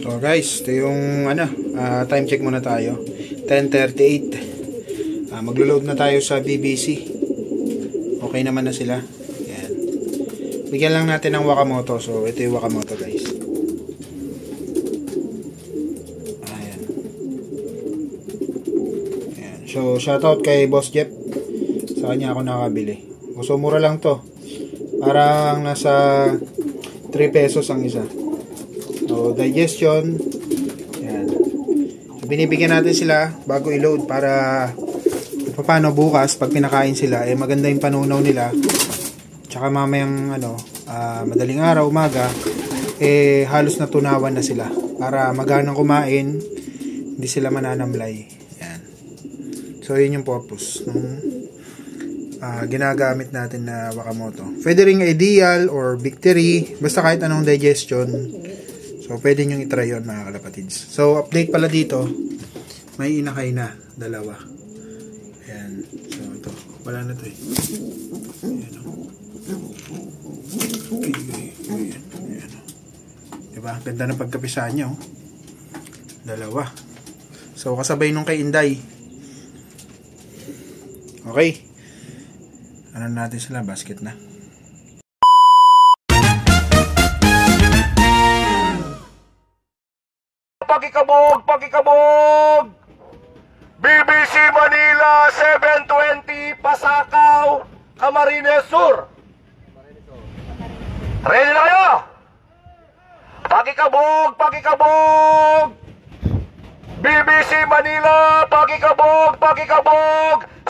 So guys, ito yung time check muna tayo. 10:38. Maglo-load na tayo sa BBC. Okay naman na sila. Yan. Bigyan lang natin ng Wakamoto. So ito yung Wakamoto guys. Ayan. Ayan. So shoutout kay Boss Jeff. Sa kanya ako nakabili. So mura lang to. Parang nasa 3 pesos ang isa. So, digestion. Yan. So, binibigyan natin sila bago i-load para paano bukas pag pinakain sila, maganda yung panunaw nila. Tsaka mamayang madaling araw, umaga, halos natunawan na sila. Para maganang kumain, hindi sila mananamlay. Yan. So, yun yung purpose ng ginagamit natin na Wakamoto. Pwede ring ideal or victory, basta kahit anong digestion. So, pwede nyo i-try yun mga kalapatids. So, update pala dito. May inakay na. 2. Ayan. So, ito. Wala na ito eh. Ayan o. Ayan. Ayan o. Diba? Ganda na pagkapisaan nyo. 2. So, kasabay nung kay Inday. Okay. Ano natin sila? Basket na. Pakikabog! BBC Manila 720 Pasakaw, Camarines Sur. Ready na kayo? Pakikabog! BBC Manila, pakikabog!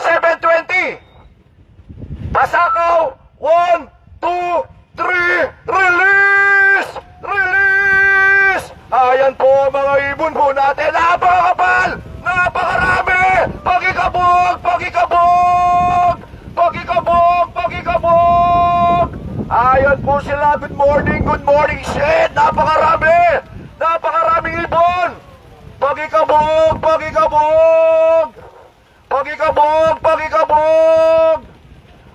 720 Pasakaw, 1, 2, 3, release! Ayan po mga ibon po natin. Napakakapal! Napakarami! Pakikabog! Ayan po sila. Good morning. Shit! Napakaraming ibon! Pakikabog!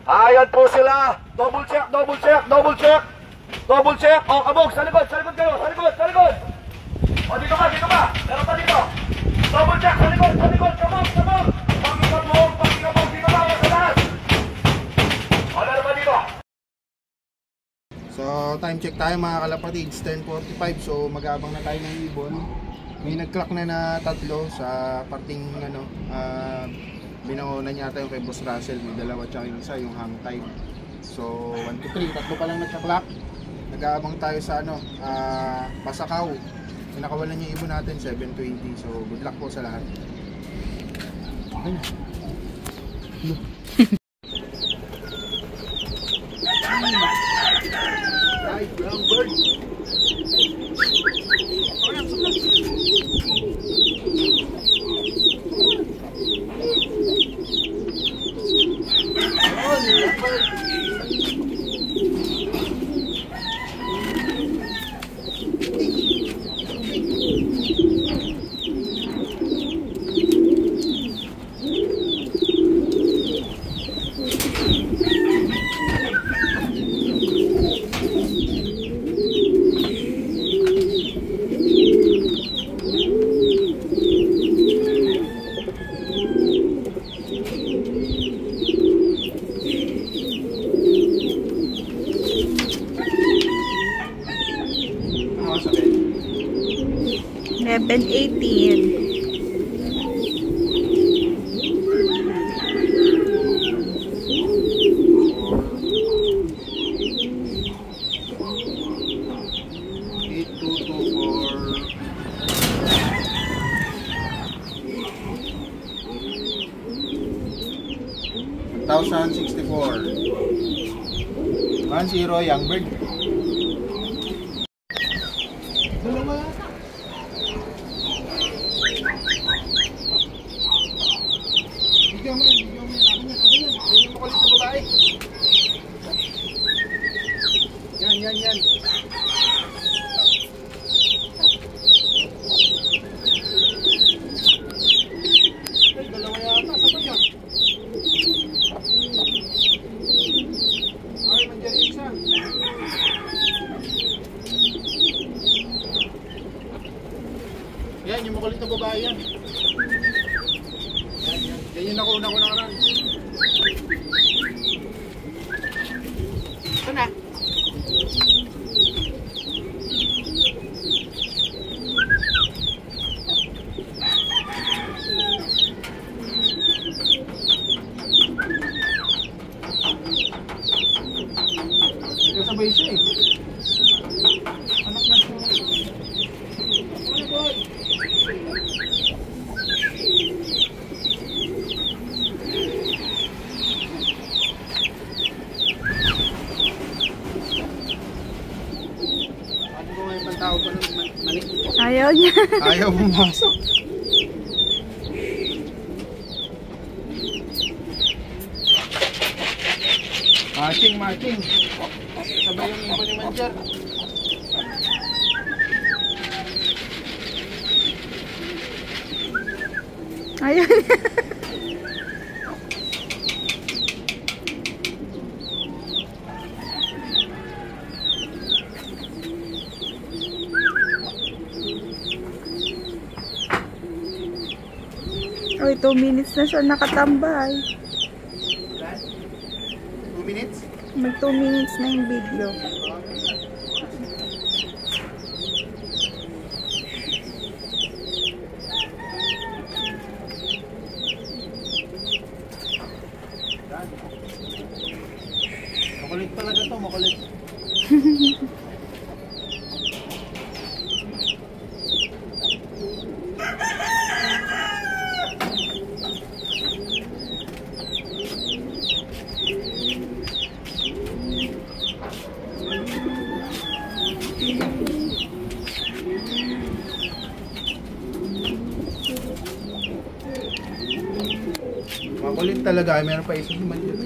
Ayan po sila. Double check. O, kabog, sa likod kayo. Sa likod. O, dito ka. Meron pa dito. Double check, sa likod. Kabog. Pakikabog, dito ka, sa lahat. O, meron pa dito. So, time check tayo mga kalapatids. 10:45. So, mag-aabang na tayo ng ibon. May nag-clock na 3 sa parting binauna niya ata yung kay Boss Russell. May 2 tsaka yung isa, yung hang time. So, 1, 2, 3. 3 pa lang nagka-clock. Nag-aabang tayo sa Pasakaw. Pinakawalan niya ibon natin 720. So good luck po sa lahat. Ay, brown bird. Seven 18. $1,064. 1-0 young bird. Yan. Dalawa yata, sabay yan. Ay, nandiyan isa. Yan, yung makulit na babae yan. Yan, yan. Yan yung nakuuna ko nakaraan. Ito na. Kasabay siya eh. Anak na siya. Ano boy? Ano ko ngayon pang tao pa ng mani? Ayaw niya. Ayaw pumasok. Marching. Sabay yung iba ni Manjar. Ayaw niya. Oy, 2 minutes na siya nakatambay. 2 minutes? Mag 2 minutes na yung video. Makulit talaga to, makulit. Makulit talaga, meron pa isa naman dyan.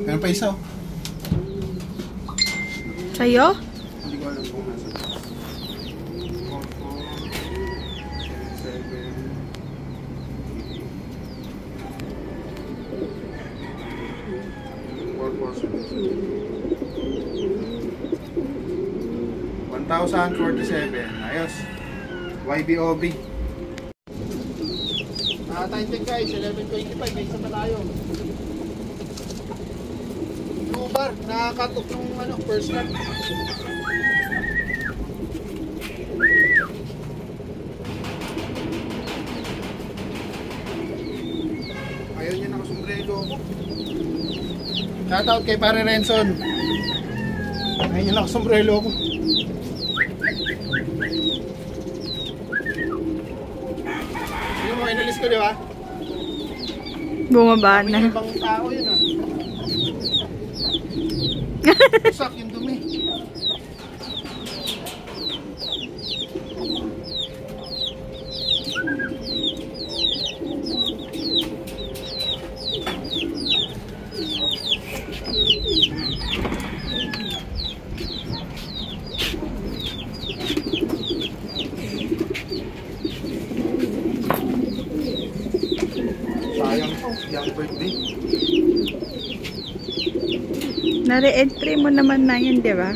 Meron pa isa oh. Sa'yo? Hindi ko alam kung nasa. 1,047. Ayos. YBOB. Time check guys, 11:25. May isa pa tayo. Bar, naka-cut off yung first cut. Ayaw niya nakasombrero ako. Shoutout kay Pare Renson. Ayaw niya nakasombrero ako. Yung mga inalis ko, di ba? Bumaba na. Ibang tao yun ah. Usak yung dumi. Sayang to, young birthday. Nare-entry mo naman na yun, di ba?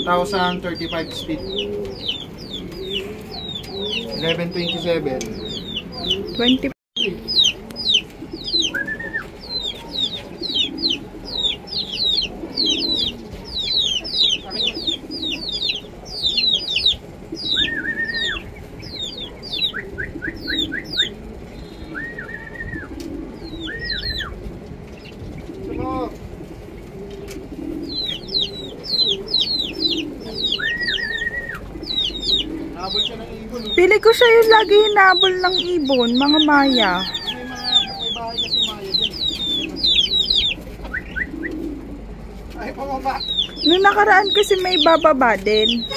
Thousand 35 speed. 1127. 20. Habol siya ng ibon. Pili ko siya yung lagi hinabol ng ibon, mga maya. May bahay kasi maya dyan. Ay, pamaba. Nung nakaraan kasi may bababa din.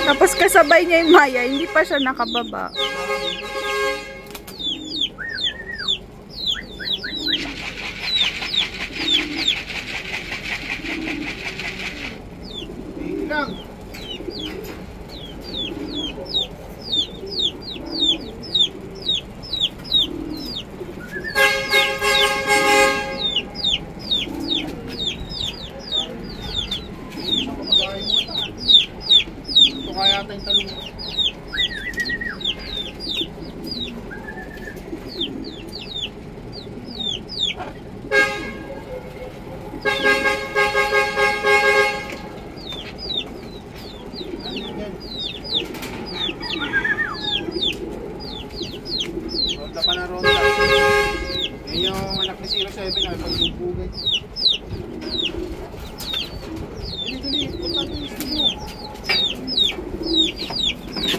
Tapos kasabay niya yung maya, hindi pa siya nakababa. Lang. Ito kaya tayong talong. Ronda pa na ronda. Yan yung anak ni 07 na pagbugbugay. Dali, punta natin yung studio. Ngayon.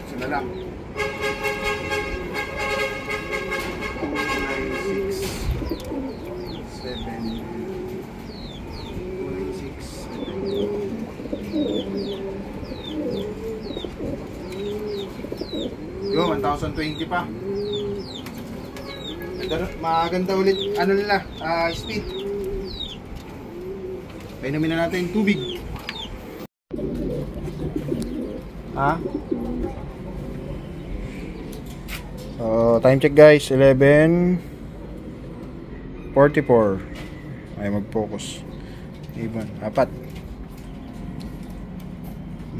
Sila lang. 296 Yo, 1,020 pa. Maganda ulit, ano nila, speed. Painumin na natin tubig. Ha? So, time check guys, 11:44. Ay, mag-focus. Ibon, 4.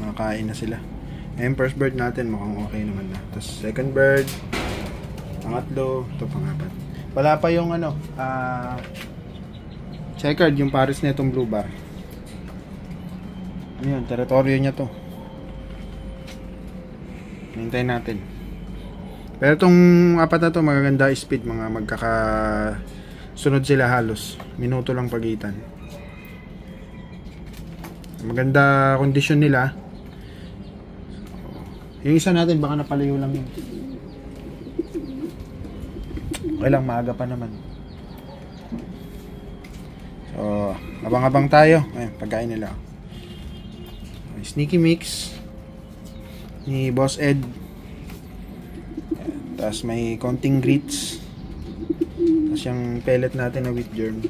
Makakain na sila. Ngayon, first bird natin, mukhang okay naman na. Tapos, second bird. Pangatlo, ito pangapat. Wala pa yung ano, checkered, yung pares na itong blue bar. Ano yun, teritoryo niya to. Hintayin natin. Pero itong apat na to, magaganda speed, mga magkakasunod sila halos. Minuto lang pagitan. Maganda kondisyon nila. Yung isa natin, baka napalayo lang yun. Okay lang, maaga pa naman. So, abang-abang tayo. Ayun, pagkain nila. Sneaky mix ni Boss Ed. Tapos may konting grits. Tapos yung pellet natin na wheat germ.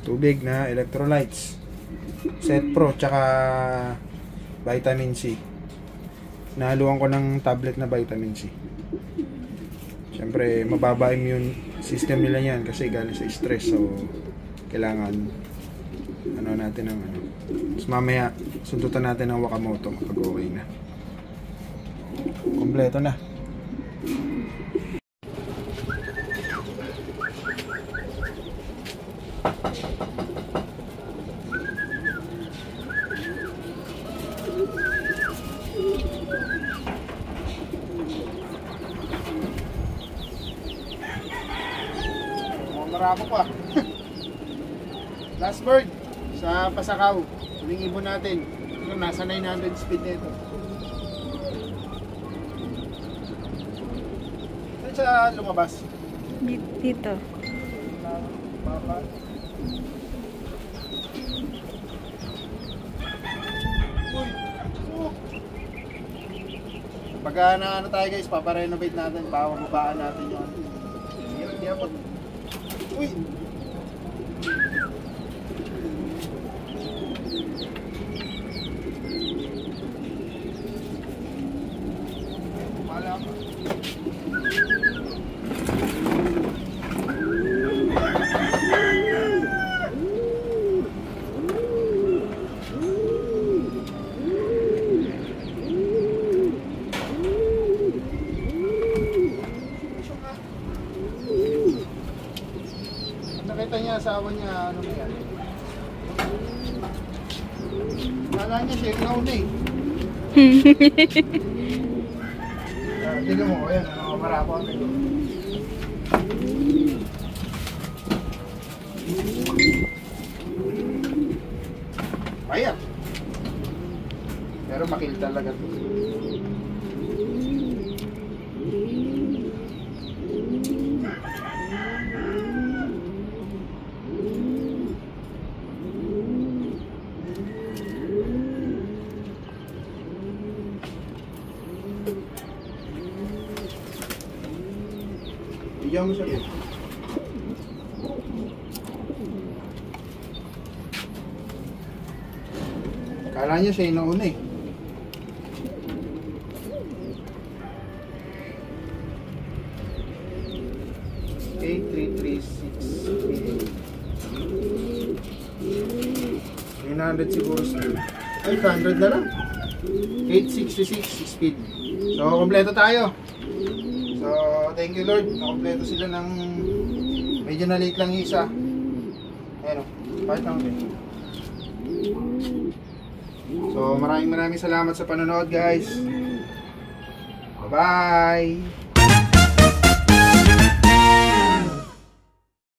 Tubig na electrolytes. Set Pro, tsaka vitamin C. Nahaluan ko ng tablet na vitamin C. Siyempre, mababa immune system nila yan kasi galing sa stress. So, kailangan ano natin ng ano. Tapos mamaya, sundutan natin ng Wakamoto kapag okay na. Kompleto na. Marami pa. Last bird sa Pasakaw. Yung ibon natin. Ito, nasa 900 speed nito. Saan siya lumabas? Dito. Baba. Uy! Pagka na ano tayo guys, paparenovate natin. Bababaan natin yung hindi ako. Uy! Wala pa. asawa niya, ano na yan. Kala niya siya yung nauna eh. Tignan mo, ayan, marako ako. Ayan. Pero makil talaga to. Bigyan mo siya. Kala niya siya yung nauna eh. Okay, 336 900 siguro speed. Ay, 100 na lang. 866 speed. So, kompleto tayo. So, thank you Lord. Nakompleto sila ng medyo na late lang yung isa. Ayan o. Kahit lang din. So, maraming salamat sa panonood guys. Bye-bye!